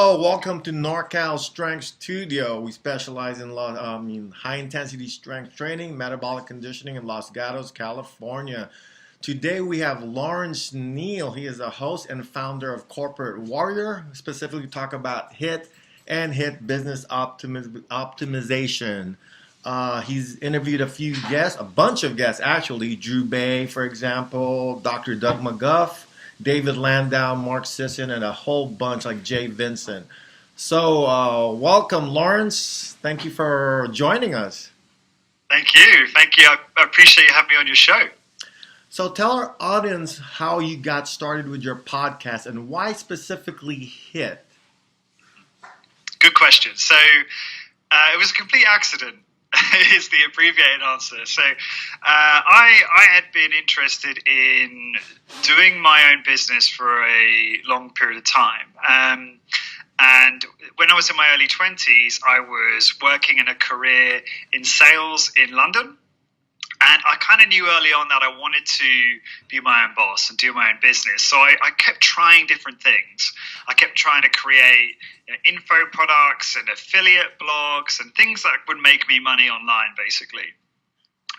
Hello, welcome to NorCal Strength Studio. We specialize in high intensity strength training, metabolic conditioning in Los Gatos, California. Today we have Lawrence Neal. He is the host and founder of Corporate Warrior. Specifically talk about HIIT and HIIT business optimization. He's interviewed a few guests, a bunch of guests actually. Drew Bay, for example, Dr. Doug McGuff, David Landau, Mark Sisson, and a whole bunch like Jay Vincent. So, welcome, Lawrence. Thank you for joining us. Thank you. Thank you. I appreciate you having me on your show. So, tell our audience how you got started with your podcast and why specifically HIIT. Good question. So, it was a complete accident. Is the abbreviated answer. So I had been interested in doing my own business for a long period of time. And when I was in my early 20s, I was working in a career in sales in London. And I kind of knew early on that I wanted to be my own boss and do my own business. So I kept trying different things. I kept trying to create info products and affiliate blogs and things that would make me money online, basically.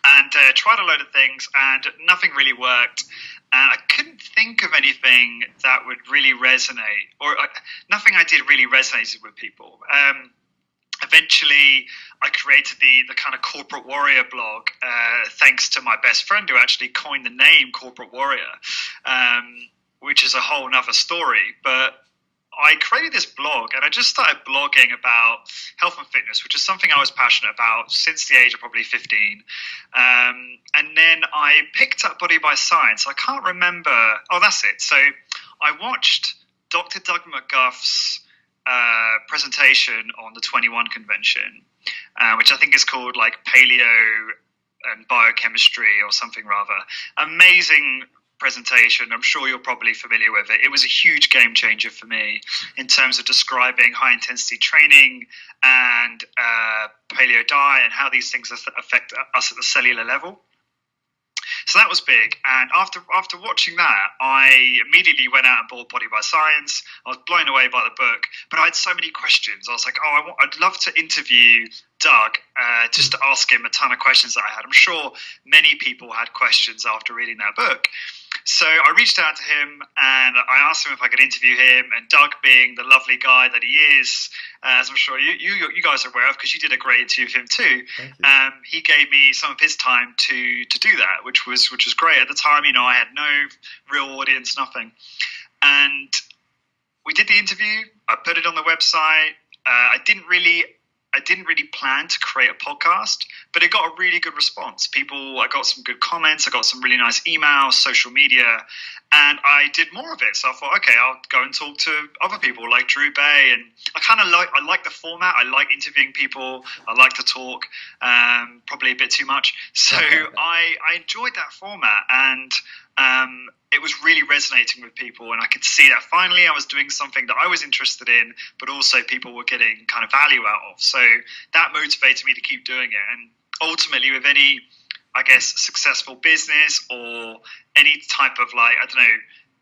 And tried a load of things, and nothing really worked. And I couldn't think of anything that would really resonate, or nothing I did really resonated with people. Eventually, I created the kind of Corporate Warrior blog, thanks to my best friend who actually coined the name Corporate Warrior, which is a whole nother story. But I created this blog, and I just started blogging about health and fitness, which is something I was passionate about since the age of probably 15. And then I picked up Body by Science. I can't remember. Oh, that's it. So I watched Dr. Doug McGuff's presentation on the 21 convention, which I think is called like Paleo and Biochemistry or something rather. Amazing presentation. I'm sure you're probably familiar with it. It was a huge game changer for me in terms of describing high intensity training and paleo diet and how these things affect us at the cellular level. So that was big. And after watching that, I immediately went out and bought Body by Science. I was blown away by the book, but I had so many questions. I was like, I'd love to interview Doug, just to ask him a ton of questions that I had. I'm sure many people had questions after reading that book. So I reached out to him and I asked him if I could interview him. And Doug, being the lovely guy that he is, as I'm sure you guys are aware of, because you did a great interview with him too, he gave me some of his time to do that, which was great. At the time, I had no real audience, nothing. And we did the interview. I put it on the website. I didn't really plan to create a podcast, but it got a really good response. I got some good comments. I got some really nice emails, social media, and I did more of it. So I thought, okay, I'll go and talk to other people like Drew Bay. And I like the format. I like interviewing people. I like to talk, probably a bit too much. So I enjoyed that format, and it was really resonating with people, and I could see that finally I was doing something that I was interested in, but also people were getting kind of value out of. So that motivated me to keep doing it. And ultimately, with any, I guess, successful business or any type of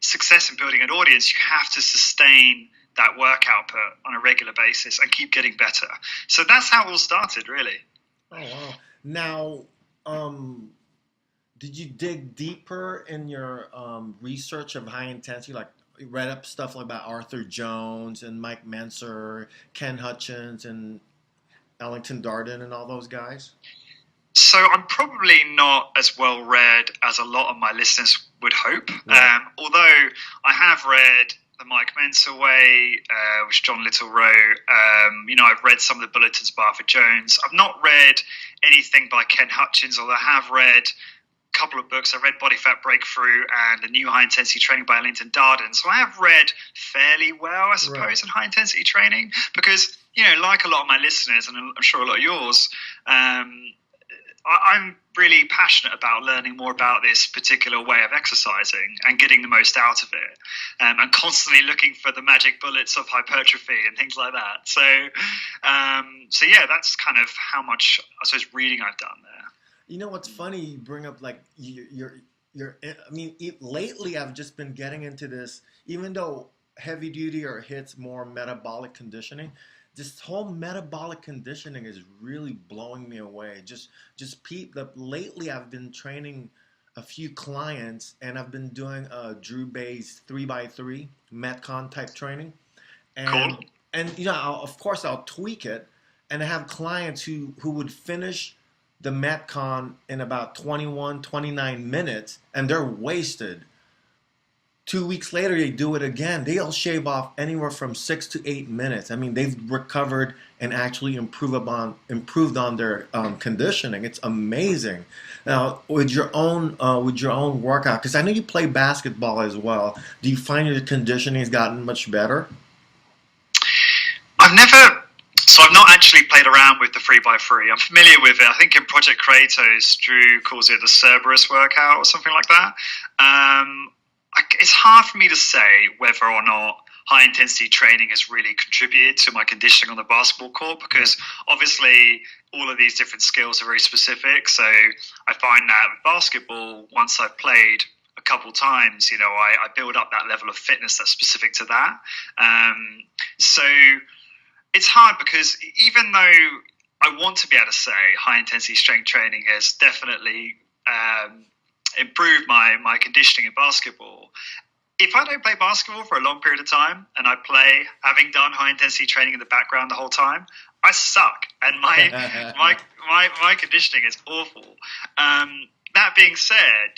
success in building an audience, you have to sustain that work output on a regular basis and keep getting better. So that's how it all started, really. Oh, wow. Now, did you dig deeper in your research of high intensity, like read up stuff like about Arthur Jones and Mike Menser, Ken Hutchins and Ellington Darden and all those guys? So I'm probably not as well read as a lot of my listeners would hope. Right. Although I have read The Mike Menser Way, which John Little wrote. I've read some of the bulletins by Arthur Jones. I've not read anything by Ken Hutchins, although I have read couple of books. I read Body Fat Breakthrough and The New High Intensity Training by Ellington Darden. So I have read fairly well, I suppose, in high intensity training, because, like a lot of my listeners, and I'm sure a lot of yours, I'm really passionate about learning more about this particular way of exercising and getting the most out of it, and constantly looking for the magic bullets of hypertrophy and things like that. So yeah, that's kind of how much, I suppose, reading I've done there. You know what's funny? You bring up like lately I've just been getting into this, even though heavy duty or hits more metabolic conditioning. This whole metabolic conditioning is really blowing me away. Lately I've been training a few clients, and I've been doing a Drew based 3x3 Metcon type training, Cool. and of course I'll tweak it, and I have clients who would finish the Metcon in about 21, 29 minutes, and they're wasted. 2 weeks later, they do it again. They'll shave off anywhere from 6 to 8 minutes. I mean, they've recovered and actually improved on their conditioning. It's amazing. Now, with your own workout, because I know you play basketball as well. Do you find your conditioning has gotten much better? I've not actually played around with the 3x3. I'm familiar with it. I think in Project Kratos, Drew calls it the Cerberus workout or something like that. It's hard for me to say whether or not high intensity training has really contributed to my conditioning on the basketball court, because obviously all of these different skills are very specific. So I find that with basketball, once I've played a couple times, I build up that level of fitness that's specific to that. So it's hard, because even though I want to be able to say high intensity strength training has definitely improve my conditioning in basketball, if I don't play basketball for a long period of time and I play having done high intensity training in the background the whole time, I suck, and my conditioning is awful. That being said,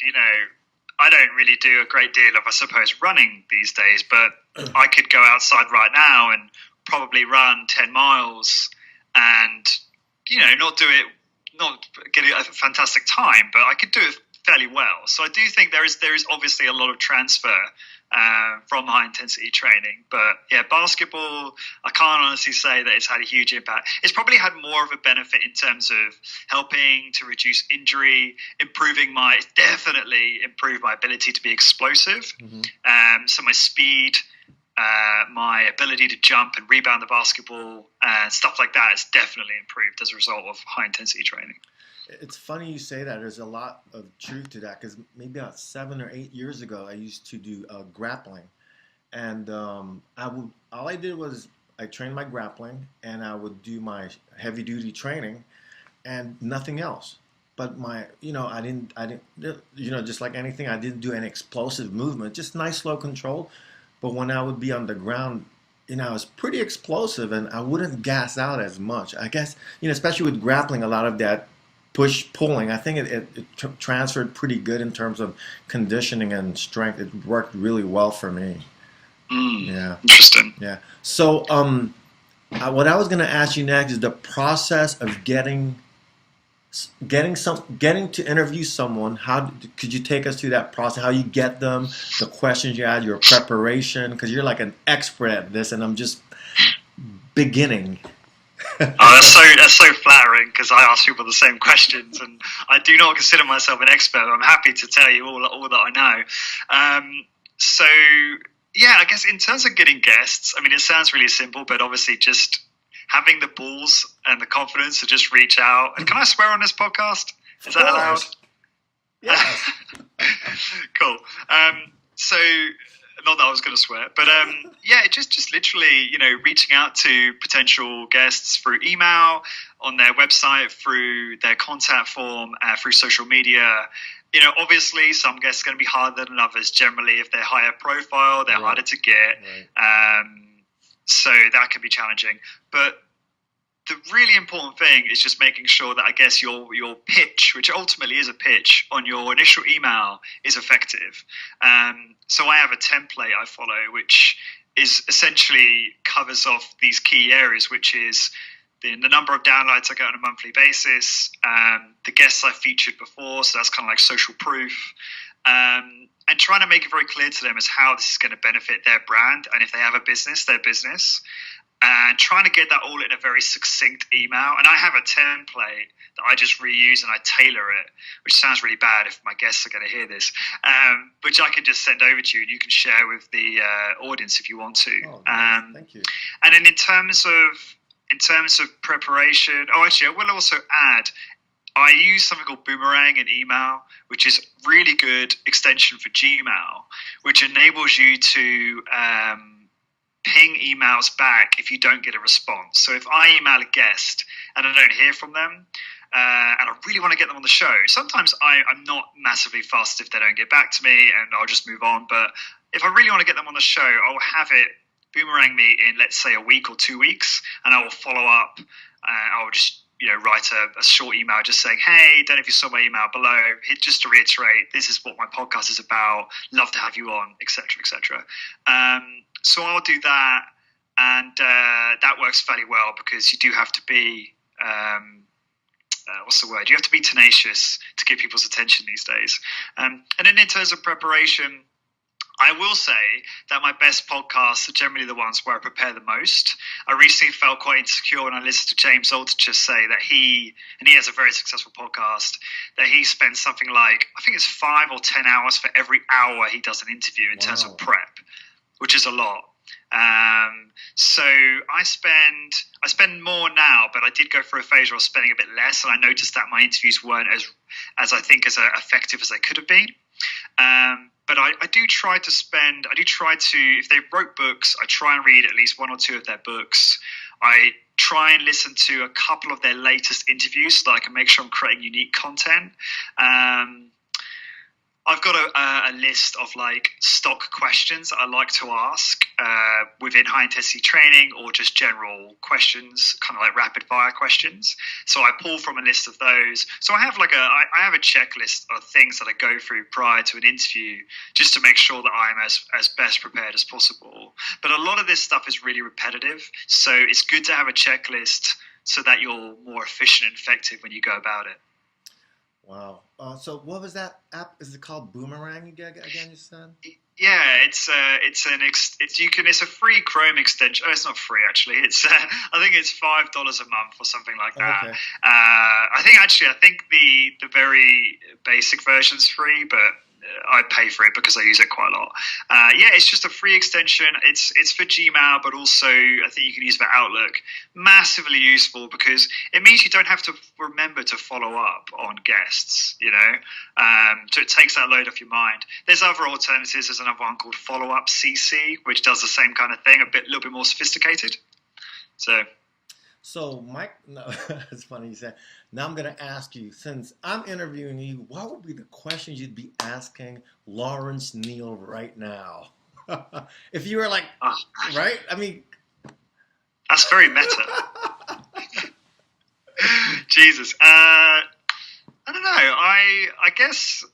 I don't really do a great deal of, I suppose, running these days, but I could go outside right now and probably run 10 miles and not get a fantastic time, but I could do it fairly well. So I do think there is obviously a lot of transfer from high intensity training. But yeah, basketball, I can't honestly say that it's had a huge impact. It's probably had more of a benefit in terms of helping to reduce injury, definitely improved my ability to be explosive. Mm-hmm. So my speed, my ability to jump and rebound the basketball and stuff like that has definitely improved as a result of high intensity training. It's funny you say that. There's a lot of truth to that, because maybe about 7 or 8 years ago, I used to do grappling, and all I did was I trained my grappling, and I would do my heavy duty training, and nothing else. But I didn't, just like anything, I didn't do any explosive movement, just nice slow control. But when I would be on the ground, I was pretty explosive, and I wouldn't gas out as much. I guess, especially with grappling, a lot of that push-pulling, I think it transferred pretty good in terms of conditioning and strength. It worked really well for me. Yeah. Interesting. Yeah. So what I was going to ask you next is the process of getting to interview someone. How could you take us through that process? How you get them, the questions you had, your preparation, because you're like an expert at this, and I'm just beginning. That's so flattering, because I ask people the same questions, and I do not consider myself an expert. I'm happy to tell you all that I know. So yeah, I guess in terms of getting guests, I mean, it sounds really simple, but obviously just having the balls and the confidence to just reach out. And can I swear on this podcast? Is that allowed? Yes. Cool. So, not that I was going to swear, but yeah, just literally, reaching out to potential guests through email, on their website, through their contact form, through social media. Obviously, some guests are going to be harder than others. Generally, if they're higher profile, they're harder to get. Right. So that can be challenging. But the really important thing is just making sure that, I guess, your pitch, which ultimately is a pitch, on your initial email is effective. So I have a template I follow, which is essentially covers off these key areas, which is the number of downloads I get on a monthly basis, the guests I featured before, so that's kind of like social proof, and trying to make it very clear to them as how this is going to benefit their brand, and if they have a business, their business, and trying to get that all in a very succinct email. And I have a template that I just reuse and I tailor it, which sounds really bad if my guests are going to hear this, which I can just send over to you and you can share with the audience if you want to. Oh, nice. Thank you. And then in terms of preparation, actually, I will also add, I use something called Boomerang in email, which is really good extension for Gmail, which enables you to ping emails back if you don't get a response. So if I email a guest and I don't hear from them, and I really want to get them on the show, sometimes I'm not massively fussed if they don't get back to me, and I'll just move on. But if I really want to get them on the show, I'll have it boomerang me in, let's say, a week or 2 weeks, and I will follow up. I'll just write a short email just saying, hey, don't know if you saw my email below, just to reiterate, this is what my podcast is about, love to have you on, etc., etc. So I'll do that, and that works fairly well, because you do have to be what's the word? You have to be tenacious to get people's attention these days. And then in terms of preparation, I will say that my best podcasts are generally the ones where I prepare the most. I recently felt quite insecure when I listened to James Altucher say that he has a very successful podcast, that he spends something like, I think it's 5 or 10 hours for every hour he does an interview in terms of prep, which is a lot. So I spend more now, but I did go through a phase where I was spending a bit less, and I noticed that my interviews weren't as effective as they could have been. But I do try to, if they wrote books, I try and read at least 1 or 2 of their books. I try and listen to a couple of their latest interviews so that I can make sure I'm creating unique content. I've got a list of stock questions that I like to ask within high intensity training, or just general questions, kind of like rapid fire questions. So I pull from a list of those. So I have I have a checklist of things that I go through prior to an interview, just to make sure that I'm as best prepared as possible. But a lot of this stuff is really repetitive, so it's good to have a checklist so that you're more efficient and effective when you go about it. Wow. So what was that app? Is it called Boomerang again? You said? Yeah, it's a free Chrome extension. Oh, it's not free actually. It's I think it's $5 a month or something like that. Okay. I think the very basic version's free, but I pay for it because I use it quite a lot. It's just a free extension. It's for Gmail, but also I think you can use it for Outlook. Massively useful, because it means you don't have to remember to follow up on guests, so it takes that load off your mind. There's other alternatives. There's another one called Follow Up CC, which does the same kind of thing, a little bit more sophisticated. So Mike, no, it's funny you said. Now I'm going to ask you, since I'm interviewing you, what would be the questions you'd be asking Lawrence Neal right now? If you were right? I mean, that's very meta. Jesus. I don't know. I guess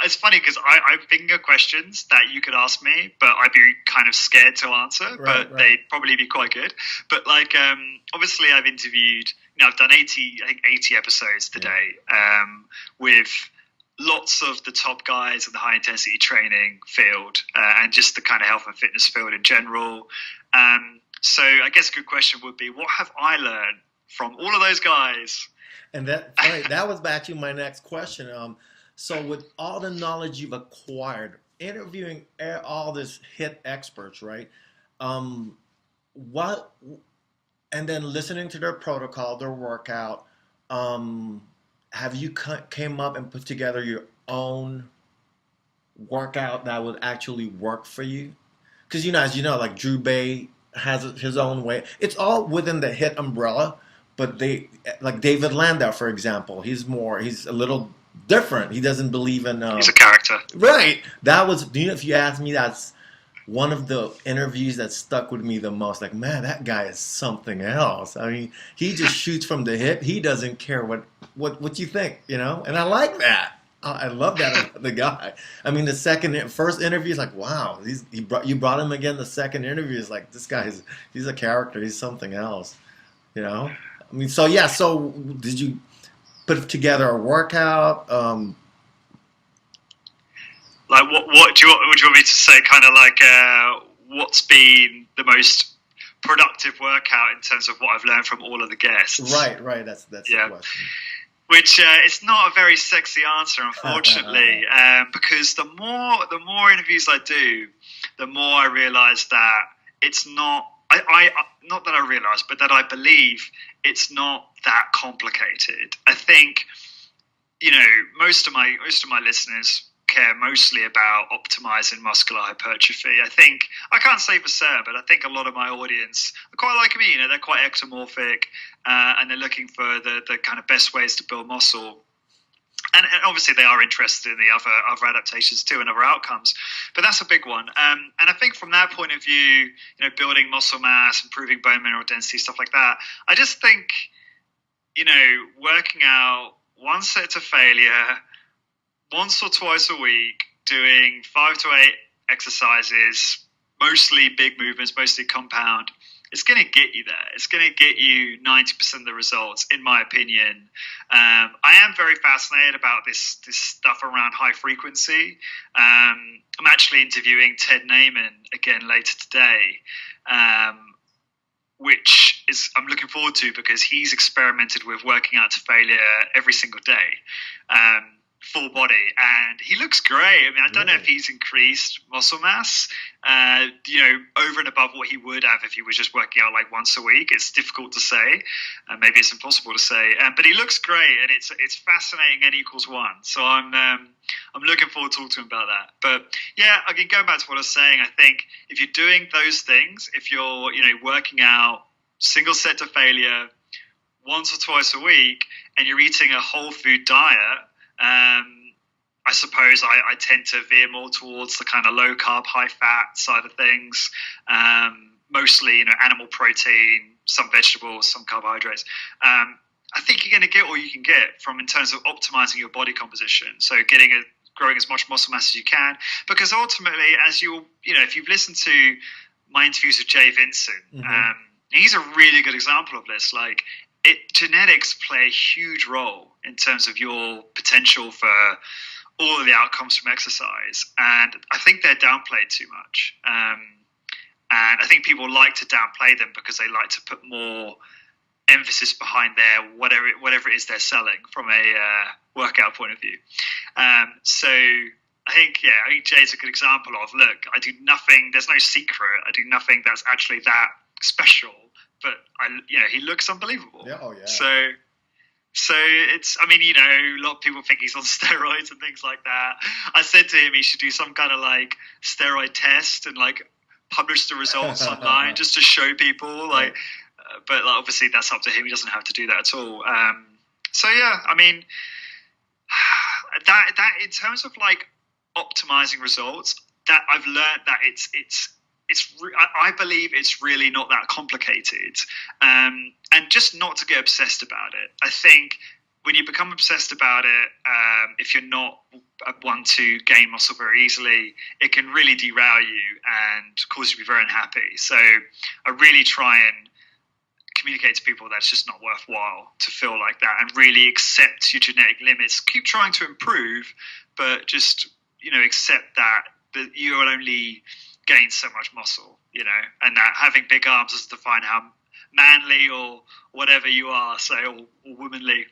it's funny because I think of questions that you could ask me, but I'd be kind of scared to answer, but they'd probably be quite good. But obviously I've interviewed, I've done 80 episodes today, with lots of the top guys in the high intensity training field, and just the kind of health and fitness field in general. So I guess a good question would be, what have I learned from all of those guys? And that was actually my next question. So with all the knowledge you've acquired, interviewing all these HIIT experts, right? And then listening to their protocol, their workout, have you came up and put together your own workout that would actually work for you? Because as you know, like Drew Bay has his own way. It's all within the HIIT umbrella, but like David Landau, for example, he's a little different. He doesn't believe in. He's a character, right? That was. If you ask me, that's one of the interviews that stuck with me the most. Like, man, that guy is something else. I mean, he just shoots from the hip. He doesn't care what you think, and I like that. I love that about the guy. I mean, the first interview is like, wow, you brought him again. The second interview is like, this guy he's a character. He's something else, I mean, so yeah. So did you put together a workout? Like what would you want me to say? Kind of like what's been the most productive workout in terms of what I've learned from all of the guests? Right. That's the question. Which it's not a very sexy answer, unfortunately, because the more interviews I do, the more I realize that it's not. Not that I realize, but that I believe it's not that complicated. I think most of my listeners care mostly about optimizing muscular hypertrophy. I can't say for certain, but I think a lot of my audience are quite like me. They're quite ectomorphic, and they're looking for the kind of best ways to build muscle. And obviously they are interested in the other adaptations too and other outcomes, but that's a big one. And I think from that point of view, building muscle mass, improving bone mineral density, stuff like that, I just think, working out one set to failure once or twice a week, doing 5 to 8 exercises, mostly big movements, mostly compound, it's going to get you there. It's going to get you 90% of the results, in my opinion. I am very fascinated about this stuff around high frequency. I'm actually interviewing Ted Naiman again later today, which is I'm looking forward to because he's experimented with working out to failure every single day. Full body, and he looks great. I mean, I don't know if he's increased muscle mass, over and above what he would have if he was just working out like once a week. It's difficult to say, maybe it's impossible to say, but he looks great, and it's fascinating. N equals 1, so I'm looking forward to talking to him about that. But yeah, again, going back to what I was saying, I think if you're doing those things, if you're working out single set to failure once or twice a week, and you're eating a whole food diet. I suppose I tend to veer more towards the kind of low carb, high fat side of things. Mostly, animal protein, some vegetables, some carbohydrates. I think you're going to get all you can get from in terms of optimizing your body composition. So growing as much muscle mass as you can, because ultimately, as if you've listened to my interviews with Jay Vincent, he's a really good example of this. Like, genetics play a huge role in terms of your potential for all of the outcomes from exercise, and I think they're downplayed too much. And I think people like to downplay them because they like to put more emphasis behind their whatever it is they're selling from a workout point of view. So I think Jay's a good example of, look, I do nothing. There's no secret. I do nothing that's actually that special. But he looks unbelievable. Yeah, oh yeah. So it's, a lot of people think he's on steroids and things like that. I said to him he should do some kind of like steroid test and like publish the results online just to show people. But obviously that's up to him. He doesn't have to do that at all. So yeah, that in terms of like optimizing results, that I've learned that I believe it's really not that complicated, and just not to get obsessed about it. I think when you become obsessed about it, if you're not one to gain muscle very easily, it can really derail you and cause you to be very unhappy. So I really try and communicate to people that it's just not worthwhile to feel like that, and really accept your genetic limits. Keep trying to improve, but just accept that you will only gain so much muscle, and that having big arms doesn't define how manly or whatever you are, say, or womanly.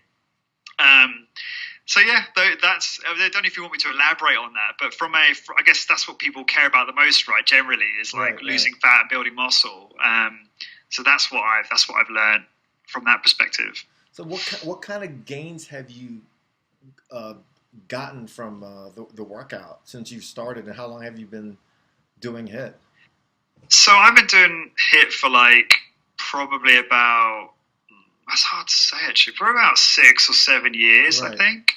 So yeah, that's, I don't know if you want me to elaborate on that, but I guess that's what people care about the most, right? Generally, is like losing fat and building muscle. So that's what I've learned from that perspective. So what kind of gains have you gotten from the workout since you've started, and how long have you been doing HIIT? So I've been doing HIIT for like probably about, that's hard to say actually, for about 6 or 7 years, right. I think.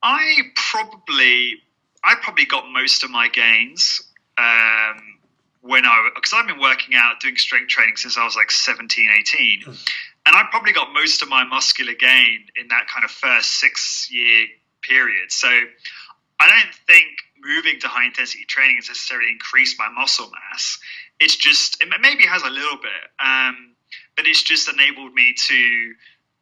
I probably got most of my gains because I've been working out, doing strength training since I was like 17, 18. And I probably got most of my muscular gain in that kind of first 6-year period. So I don't think moving to high intensity training has necessarily increased my muscle mass. It's just, it maybe has a little bit, but it's just enabled me to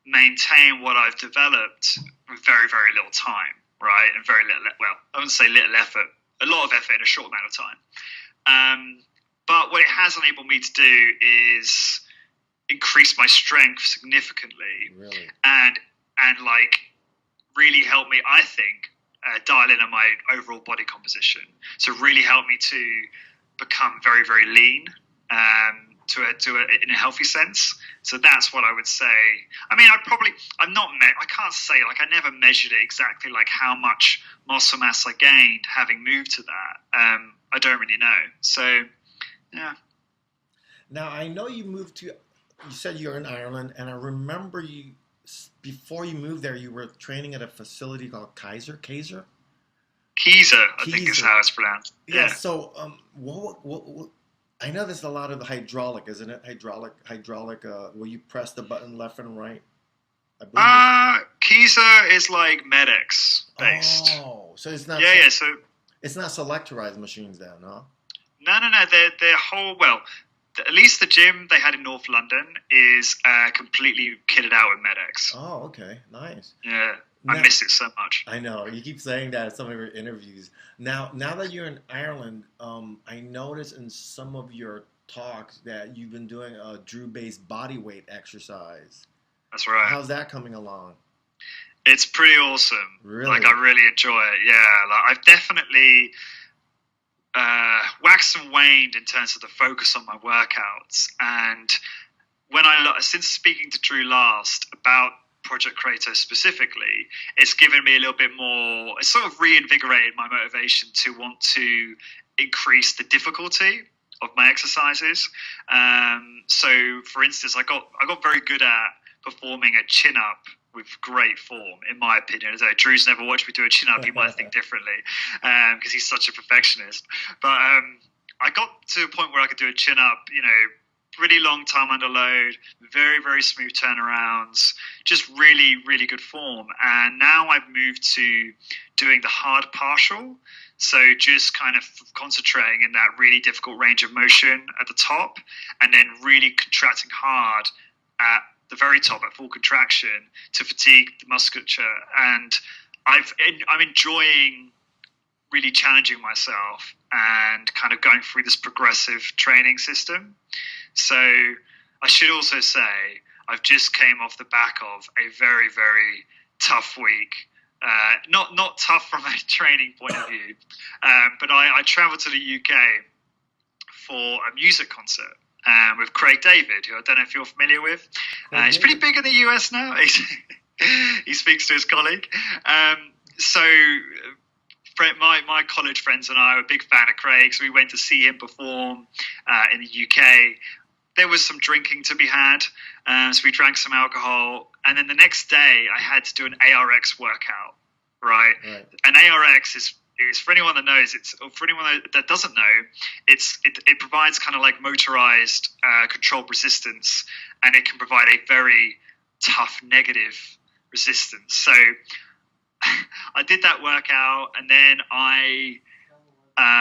maintain what I've developed with very, very little time, right? And very little, well, I wouldn't say little effort, a lot of effort in a short amount of time. But what it has enabled me to do is increase my strength significantly, really? and like really help me, I think, dial in on my overall body composition. So really helped me to become very, very lean, in a healthy sense. So that's what I would say. I mean, I can't say, like, I never measured it exactly, like how much muscle mass I gained having moved to that. I don't really know. So, yeah. Now, I know you said you're in Ireland, and I remember before you moved there, you were training at a facility called Kaiser? Kaiser, I think is how it's pronounced. Yeah. So, what I know there's a lot of the hydraulic, isn't it? Hydraulic. Where you press the button left and right. Kaiser is like Medix based. Oh, so it's not. Yeah. So it's not selectorized machines then, huh? No. They're whole. Well, at least the gym they had in North London is completely kitted out with Medix. Oh, okay, nice. Yeah. I miss it so much. I know. You keep saying that in some of your interviews. Now that you're in Ireland, I noticed in some of your talks that you've been doing a Drew-based body weight exercise. That's right. How's that coming along? It's pretty awesome. Really? Like, I really enjoy it. Yeah. Like, I've definitely waxed and waned in terms of the focus on my workouts. And since speaking to Drew last about Project Kratos specifically, it's given me a little bit more, it's sort of reinvigorated my motivation to want to increase the difficulty of my exercises. So for instance, I got very good at performing a chin up with great form, in my opinion. As though Drew's never watched me do a chin up, he might think differently, because he's such a perfectionist. But I got to a point where I could do a chin up, pretty long time under load, very, very smooth turnarounds, just really, really good form. And now I've moved to doing the hard partial. So just kind of concentrating in that really difficult range of motion at the top, and then really contracting hard at the very top at full contraction to fatigue the musculature. And I'm enjoying really challenging myself and kind of going through this progressive training system. So I should also say I've just came off the back of a very, very tough week. Not tough from a training point of view, but I traveled to the UK for a music concert with Craig David, who I don't know if you're familiar with. He's pretty big in the US now. He speaks to his colleague. So my college friends and I were a big fan of Craig, so we went to see him perform in the UK. There was some drinking to be had, so we drank some alcohol, and then the next day I had to do an ARX workout, right? And ARX is for anyone that knows, for anyone that doesn't know, it provides kind of like motorized controlled resistance, and it can provide a very tough negative resistance. So I did that workout, and then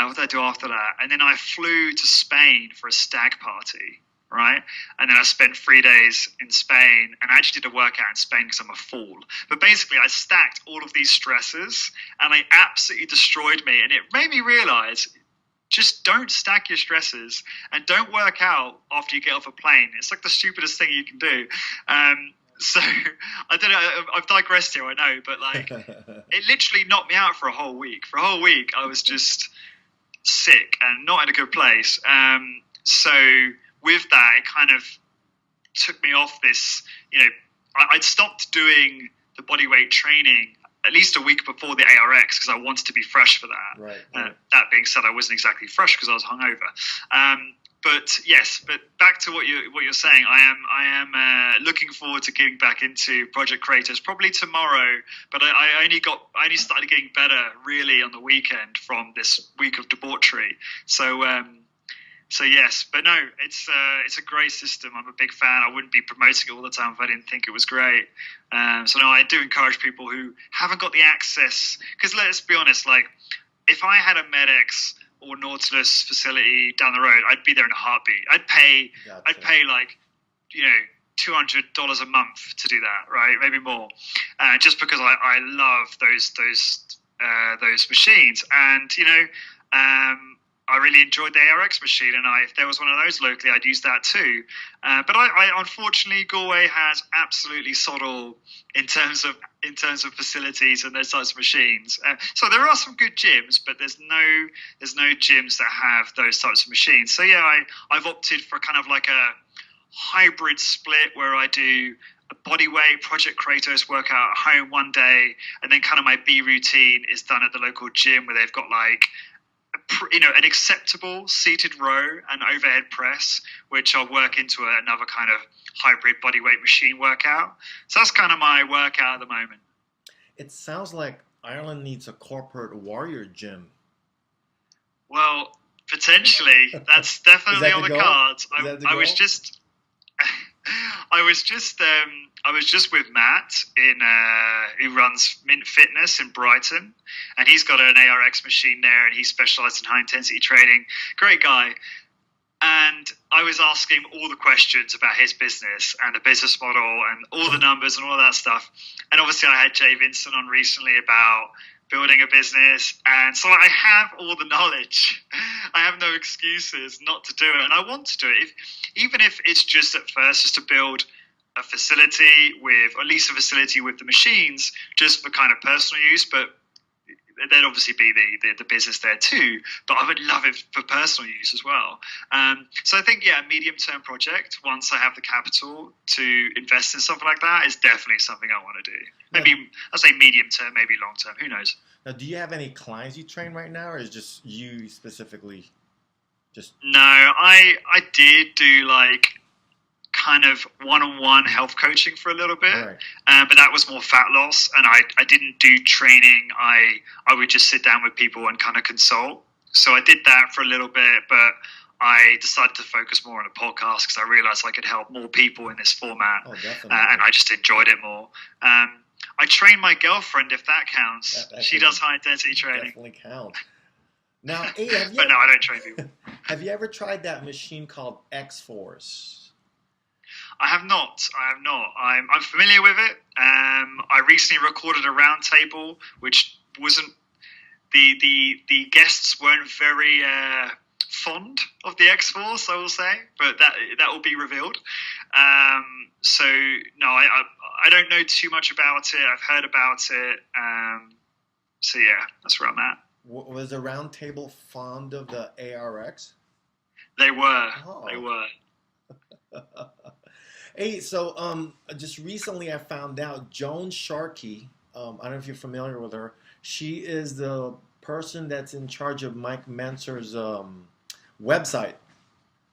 what did I do after that? And then I flew to Spain for a stag party. Right. And then I spent 3 days in Spain, and I actually did a workout in Spain because I'm a fool. But basically, I stacked all of these stresses, and they absolutely destroyed me. And it made me realize, just don't stack your stresses and don't work out after you get off a plane. It's like the stupidest thing you can do. So I don't know. I've digressed here, I know, but like it literally knocked me out for a whole week. For a whole week, I was just sick and not in a good place. So with that, it kind of took me off this, I'd stopped doing the bodyweight training at least a week before the ARX because I wanted to be fresh for that. Right. That being said, I wasn't exactly fresh because I was hungover. But back to what you're saying, I am looking forward to getting back into Project Kratos probably tomorrow. But I only started getting better really on the weekend from this week of debauchery. So yes, but no, it's a great system. I'm a big fan. I wouldn't be promoting it all the time if I didn't think it was great. So no, I do encourage people who haven't got the access, because let's be honest, like if I had a Medix or Nautilus facility down the road, I'd be there in a heartbeat. I'd pay like $200 a month to do that, right? Maybe more, just because I love those machines, and I really enjoyed the ARX machine, and if there was one of those locally, I'd use that too. But I unfortunately, Galway has absolutely sod all in terms of facilities and those types of machines. So there are some good gyms, but there's no gyms that have those types of machines. So yeah, I've opted for kind of like a hybrid split where I do a body weight Project Kratos workout at home one day, and then kind of my B routine is done at the local gym where they've got like an acceptable seated row and overhead press, which I'll work into another kind of hybrid body weight machine workout. So that's kind of my workout at the moment. It sounds like Ireland needs a corporate warrior gym. Well, potentially, that's definitely on the cards. I was just with Matt who runs Mint Fitness in Brighton, and he's got an ARX machine there, and he specializes in high intensity training. Great guy. And I was asking all the questions about his business and the business model and all the numbers and all that stuff. And obviously I had Jay Vincent on recently about building a business, and so I have all the knowledge. I have no excuses not to do it, and I want to do it, even if it's just at first just to build a facility with, or at least a facility with the machines, just for kind of personal use. But there'd obviously be the business there too, but I would love it for personal use as well. So I think, yeah, a medium-term project, once I have the capital to invest in something like that, is definitely something I want to do. Maybe, I'll say medium-term, maybe long-term, who knows? Now, do you have any clients you train right now, or is just you specifically? No, I did do like kind of one-on-one health coaching for a little bit, right. But that was more fat loss, and I didn't do training. I would just sit down with people and kind of consult. So I did that for a little bit, but I decided to focus more on a podcast because I realized I could help more people in this format. Oh, definitely. And I just enjoyed it more. I train my girlfriend, if that counts. She does high intensity training. Definitely counts. Now, hey, but no, I don't train people. Have you ever tried that machine called X-Force? I have not. I'm familiar with it. I recently recorded a roundtable, which wasn't the guests weren't very fond of the X-Force, I will say, but that will be revealed. So no, I don't know too much about it. I've heard about it. So yeah, that's where I'm at. Was the roundtable fond of the ARX? They were. Oh. They were. Hey, so just recently I found out Joan Sharkey, I don't know if you're familiar with her, she is the person that's in charge of Mike Mentzer's website,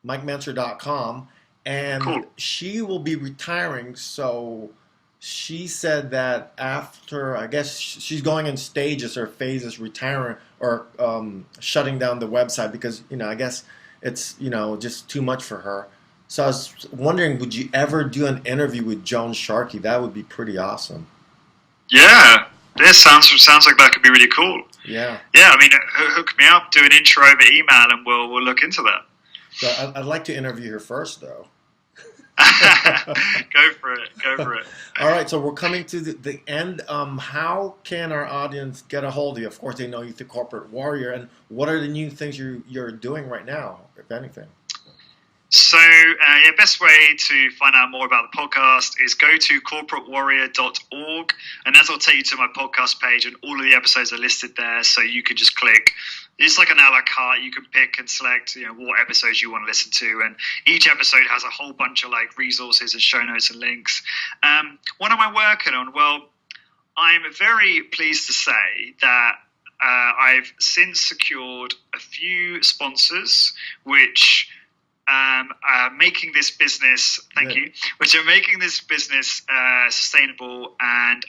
MikeMenzer.com, and cool. She will be retiring, so she said that after, I guess she's going in stages or phases, retiring or shutting down the website because, I guess it's, just too much for her. So I was wondering, would you ever do an interview with Joan Sharkey? That would be pretty awesome. Yeah, this sounds like that could be really cool. Yeah. Yeah, I mean, hook me up, do an intro over email, and we'll look into that. So I'd like to interview her first, though. Go for it. All right, so we're coming to the end. How can our audience get a hold of you? Of course, they know you through Corporate Warrior. And what are the new things you're doing right now, if anything? So, best way to find out more about the podcast is go to corporatewarrior.org, and that'll take you to my podcast page, and all of the episodes are listed there, so you can just click. It's like an a la carte. You can pick and select, what episodes you want to listen to, and each episode has a whole bunch of like resources and show notes and links. What am I working on? Well, I'm very pleased to say that I've since secured a few sponsors, which making this business, which are making this business sustainable, and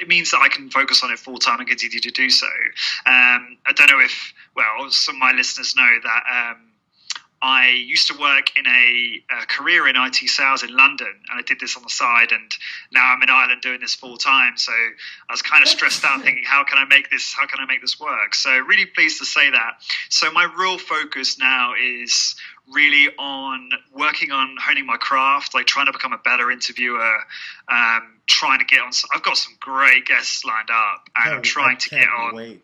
it means that I can focus on it full time and continue to do so. I don't know if, some of my listeners know that I used to work in a career in IT sales in London, and I did this on the side, and now I'm in Ireland doing this full time. So I was kind of stressed out thinking, how can I make this work? So really pleased to say that. So my real focus now is really on working on honing my craft, like trying to become a better interviewer, trying to get on. I've got some great guests lined up, and I'm trying to get on.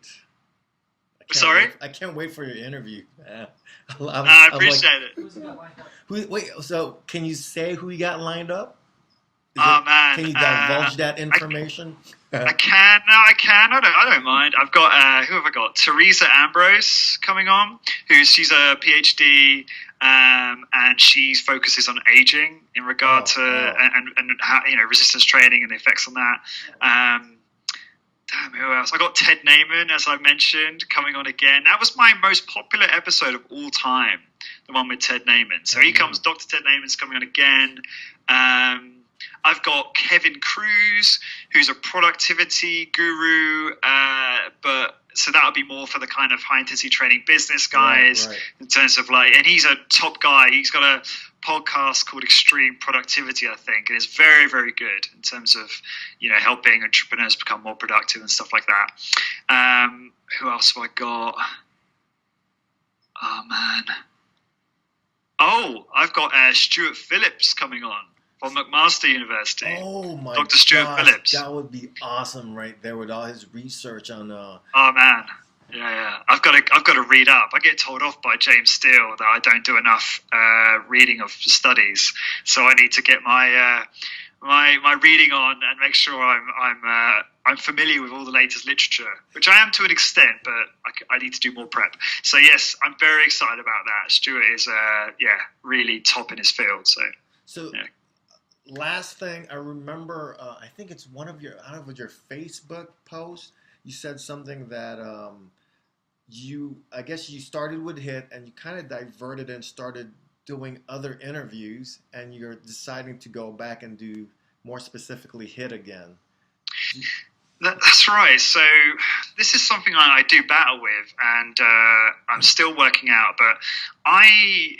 Sorry? I can't wait for your interview. I appreciate it. Wait, so can you say who you got lined up? Man. Can you divulge that information? I can. No, I can. I don't mind. I've got who have I got? Teresa Ambrose coming on. She's a PhD, and she focuses on aging in regard to and how, resistance training and the effects on that. Damn, who else? I got Ted Naiman, as I mentioned, coming on again. That was my most popular episode of all time, the one with Ted Naiman. So Dr. Ted Naiman's coming on again. I've got Kevin Cruz, who's a productivity guru, so that would be more for the kind of high intensity training business guys, right. In terms of and he's a top guy. He's got a podcast called Extreme Productivity, I think, and it's very, very good in terms of, helping entrepreneurs become more productive and stuff like that. Who else have I got? Oh, man. Oh, I've got Stuart Phillips coming on from McMaster University. Oh my Dr. Stuart Phillips. That would be awesome right there with all his research on Oh man. Yeah. I've got to read up. I get told off by James Steele that I don't do enough reading of studies. So I need to get my my reading on and make sure I'm familiar with all the latest literature, which I am to an extent, but I need to do more prep. So yes, I'm very excited about that. Stuart is really top in his field. So yeah. Last thing, I remember, I think it's one of your Facebook posts. You said something that I guess you started with HIIT and you kind of diverted and started doing other interviews, and you're deciding to go back and do more specifically HIIT again. That's right. So this is something I do battle with, and I'm still working out, but I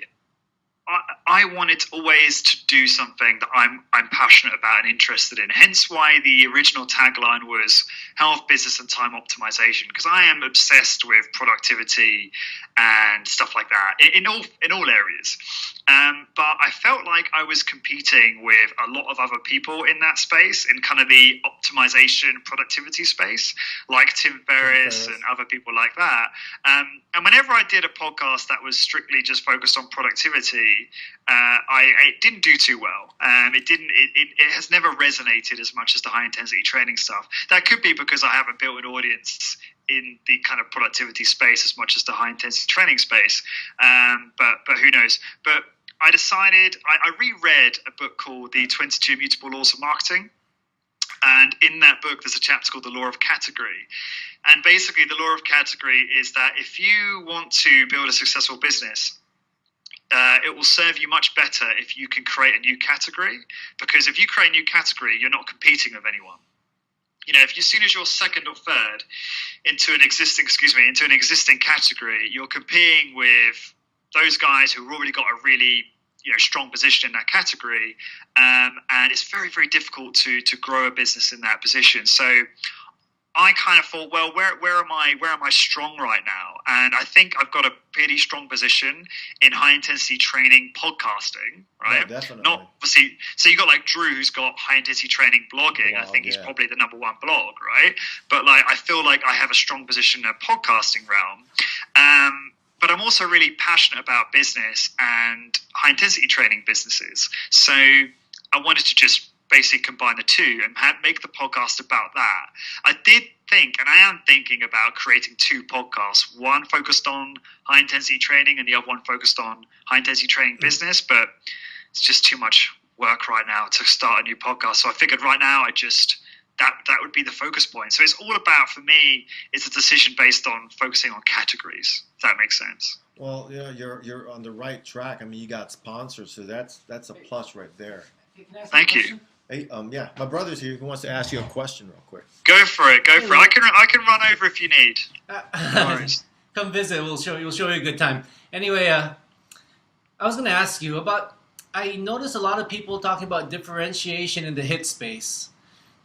wanted always to do something that I'm passionate about and interested in. Hence why the original tagline was health, business, and time optimization, because I am obsessed with productivity and stuff like that in all areas. But I felt like I was competing with a lot of other people in that space, in kind of the optimization productivity space, like Tim Ferriss and other people like that. And whenever I did a podcast that was strictly just focused on productivity, it didn't do too well. It has never resonated as much as the high intensity training stuff. That could be because I haven't built an audience in the kind of productivity space as much as the high intensity training space. But who knows? But I decided, I reread a book called The 22 Immutable Laws of Marketing. And in that book, there's a chapter called The Law of Category. And basically, the law of category is that if you want to build a successful business, it will serve you much better if you can create a new category. Because if you create a new category, you're not competing with anyone. If as soon as you're second or third into an existing category, you're competing with those guys who've already got a really strong position in that category, and it's very, very difficult to grow a business in that position. So I kind of thought, well, where am I strong right now? And I think I've got a pretty strong position in high intensity training podcasting, right? Yeah, definitely. Not obviously. So you got like Drew, who's got high intensity training blogging. I think he's probably the number one blog, right? But I feel like I have a strong position in the podcasting realm. But I'm also really passionate about business and high intensity training businesses. So I wanted to just basically combine the two and make the podcast about that. I did think, and I am thinking about creating two podcasts, one focused on high intensity training and the other one focused on high intensity training business, but it's just too much work right now to start a new podcast. So I figured right now that would be the focus point. So it's all about, for me, it's a decision based on focusing on categories, if that makes sense. Well, yeah, you're on the right track. I mean, you got sponsors, so that's a plus right there. Thank you. Hey, my brother's here. He wants to ask you a question real quick. Go for it. I can run over if you need. No worries. Come visit. We'll show you a good time. Anyway, I was going to ask you about. I noticed a lot of people talking about differentiation in the HIIT space.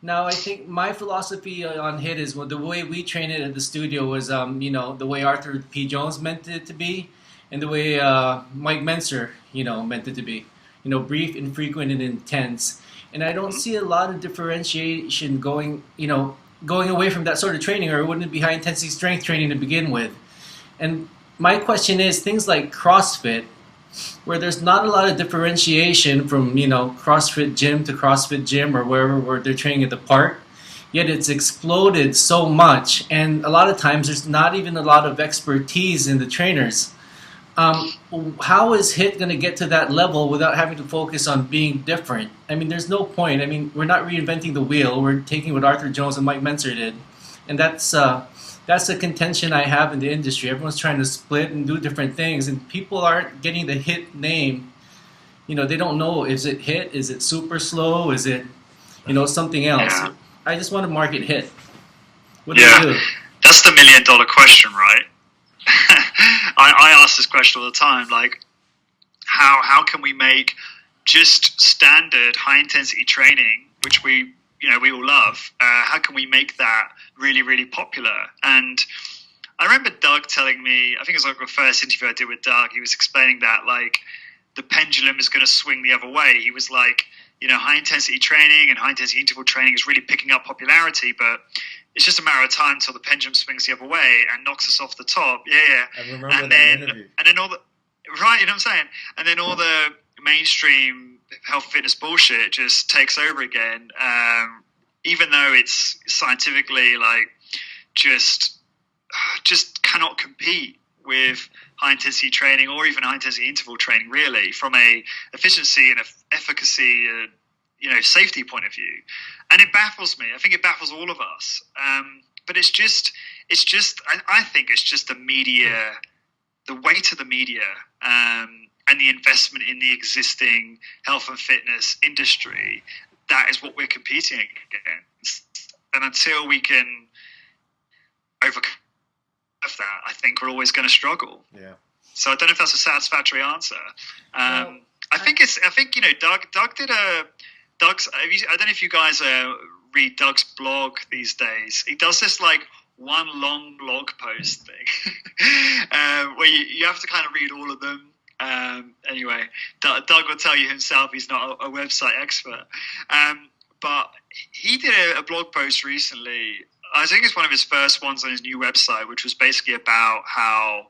Now, I think my philosophy on HIIT is the way we train it at the studio was, the way Arthur P. Jones meant it to be, and the way Mike Menser, meant it to be. Brief, infrequent, and intense. And I don't see a lot of differentiation going away from that sort of training, or it wouldn't be high intensity strength training to begin with. And my question is, things like CrossFit, where there's not a lot of differentiation from, CrossFit gym to CrossFit gym or wherever where they're training at the park, yet it's exploded so much, and a lot of times there's not even a lot of expertise in the trainers. How is HIIT going to get to that level without having to focus on being different? I mean, there's no point. I mean, we're not reinventing the wheel. We're taking what Arthur Jones and Mike Menzer did, and that's a contention I have in the industry. Everyone's trying to split and do different things, and people aren't getting the HIIT name. They don't know, is it HIIT? Is it super slow? Is it, something else? Yeah. I just want to market HIIT. What do Yeah, you do? that's the $1,000,000 question, right? I ask this question all the time, like, how can we make just standard high intensity training, which we all love, how can we make that really, really popular? And I remember Doug telling me, I think it was like the first interview I did with Doug, he was explaining that, like, the pendulum is going to swing the other way. He was like, high intensity training and high intensity interval training is really picking up popularity, but it's just a matter of time until the pendulum swings the other way and knocks us off the top. Yeah. I remember that interview. And then all the, right, you know what I'm saying? And then all the mainstream health and fitness bullshit just takes over again, even though it's scientifically, like, just cannot compete with high intensity training or even high intensity interval training, really, from a efficiency and efficacy, safety point of view. And it baffles me. I think it baffles all of us. But it's just. I think it's just the media, the weight of the media, and the investment in the existing health and fitness industry. That is what we're competing against. And until we can overcome that, I think we're always going to struggle. Yeah. So I don't know if that's a satisfactory answer. I think Doug did Doug's. I don't know if you guys read Doug's blog these days. He does this like one long blog post thing where you have to kind of read all of them. Anyway, Doug will tell you himself he's not a website expert, but he did a blog post recently. I think it's one of his first ones on his new website, which was basically about how,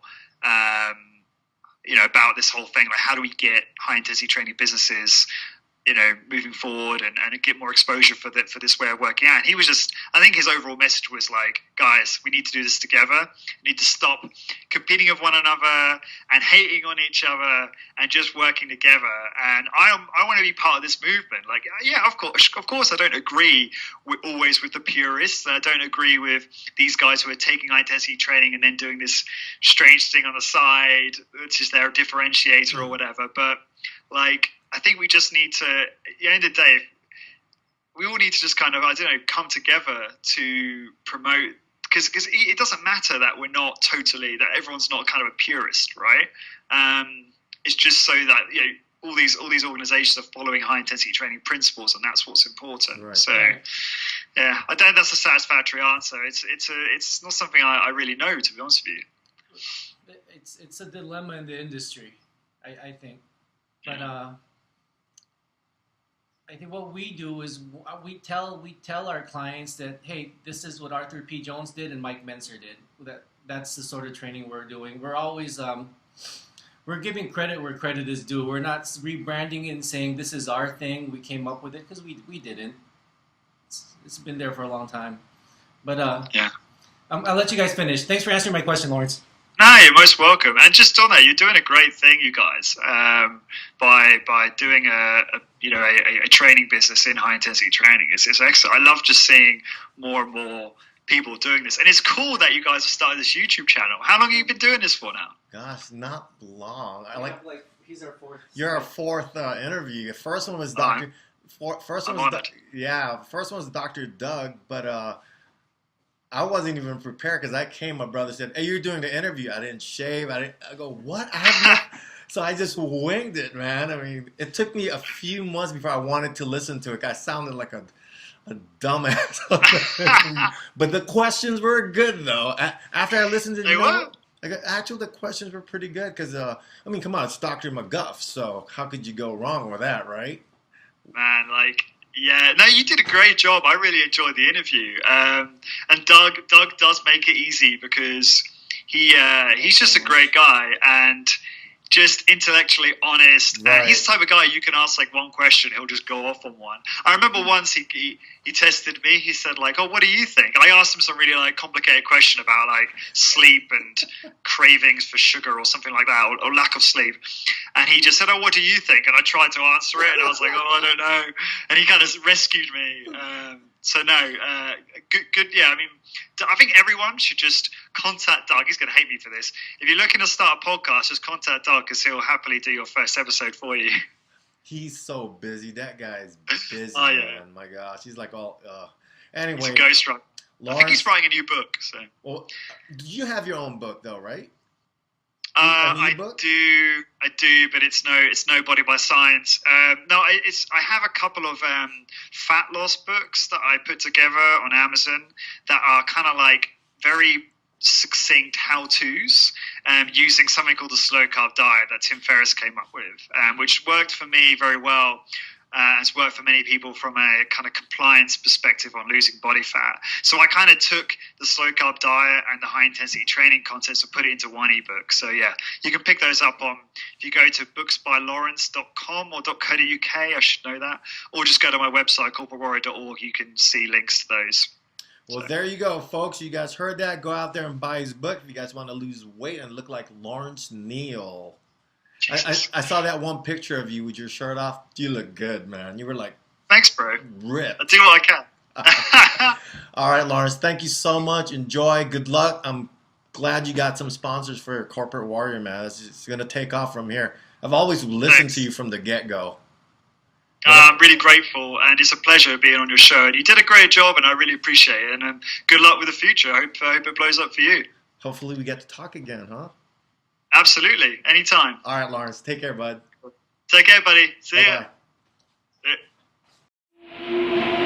about this whole thing, like how do we get high intensity training businesses, moving forward and get more exposure for this way of working out. And he was I think his overall message was like, guys, we need to do this together. We need to stop competing with one another and hating on each other and just working together. And I want to be part of this movement. Like, yeah, of course, I don't agree always with the purists. I don't agree with these guys who are taking high intensity training and then doing this strange thing on the side, which is their differentiator or whatever. But like, I think we just need to, at the end of the day, we all need to just kind of, come together to promote, because it doesn't matter that we're not totally, that everyone's not kind of a purist, right? It's just so that, all these organizations are following high intensity training principles, and that's what's important. Right. So, yeah, I don't think that's a satisfactory answer. It's not something I really know, to be honest with you. It's a dilemma in the industry, I think. But I think what we do is we tell our clients that, hey, this is what Arthur P. Jones did and Mike Menzer did. That's the sort of training we're doing. We're always we're giving credit where credit is due. We're not rebranding it and saying this is our thing. We came up with it, because we didn't. It's been there for a long time. But yeah, I'll let you guys finish. Thanks for answering my question, Lawrence. No, you're most welcome. And just on that, you're doing a great thing, you guys, by doing a training business in high intensity training. It's excellent. I love just seeing more and more people doing this, and it's cool that you guys have started this YouTube channel. How long have you been doing this for now? Gosh, not long. He's our fourth. You're our fourth interview. The first one was Dr. First one was Dr. Doug, but I wasn't even prepared, because I came. My brother said, "Hey, you're doing the interview." I didn't shave. I go, "What?" So I just winged it, man. I mean, it took me a few months before I wanted to listen to it. I sounded like a dumbass. But the questions were good, though. After I listened to the questions were pretty good, because come on, it's Dr. McGuff. So how could you go wrong with that, right? Man, yeah, no, you did a great job. I really enjoyed the interview. And Doug does make it easy, because he's just a great guy and just intellectually honest. Right. He's the type of guy you can ask like one question, he'll just go off on one. I remember once he tested me. He said like, "Oh, what do you think?" And I asked him some really like complicated question about like sleep and cravings for sugar or something like that, or lack of sleep. And he just said, "Oh, what do you think?" And I tried to answer it, and I was like, "Oh, I don't know." And he kind of rescued me. So no, good. Yeah, I mean, I think everyone should just contact Doug. He's going to hate me for this. If you're looking to start a podcast, just contact Doug because he'll happily do your first episode for you. He's so busy. That guy's busy, Oh, yeah. man. My gosh, he's like all. Anyway, He's a ghostwriter. I think he's writing a new book. So. Well, you have your own book though, right? I do, but it's no Body by Science. I have a couple of fat loss books that I put together on Amazon that are kind of like very succinct how-tos using something called the slow carb diet that Tim Ferriss came up with, which worked for me very well. Has worked for many people from a kind of compliance perspective on losing body fat. So I kind of took the slow carb diet and the high intensity training concepts and put it into one ebook. So yeah, you can pick those up on, if you go to booksbylawrence.com or .co.uk, I should know that, or just go to my website, corporatewarrior.org. You can see links to those. Well, there you go, folks. You guys heard that. Go out there and buy his book if you guys want to lose weight and look like Lawrence Neal. I saw that one picture of you with your shirt off. You look good, man. You were like, thanks, bro. Ripped. I do what I can. All right, Lawrence. Thank you so much. Enjoy. Good luck. I'm glad you got some sponsors for your Corporate Warrior, man. It's going to take off from here. I've always listened to you from the get-go. I'm really grateful, and it's a pleasure being on your show. And you did a great job, and I really appreciate it. And good luck with the future. I hope it blows up for you. Hopefully we get to talk again, huh? Absolutely. Anytime. All right, Lawrence. Take care, bud. Take care, buddy. See ya. Bye-bye.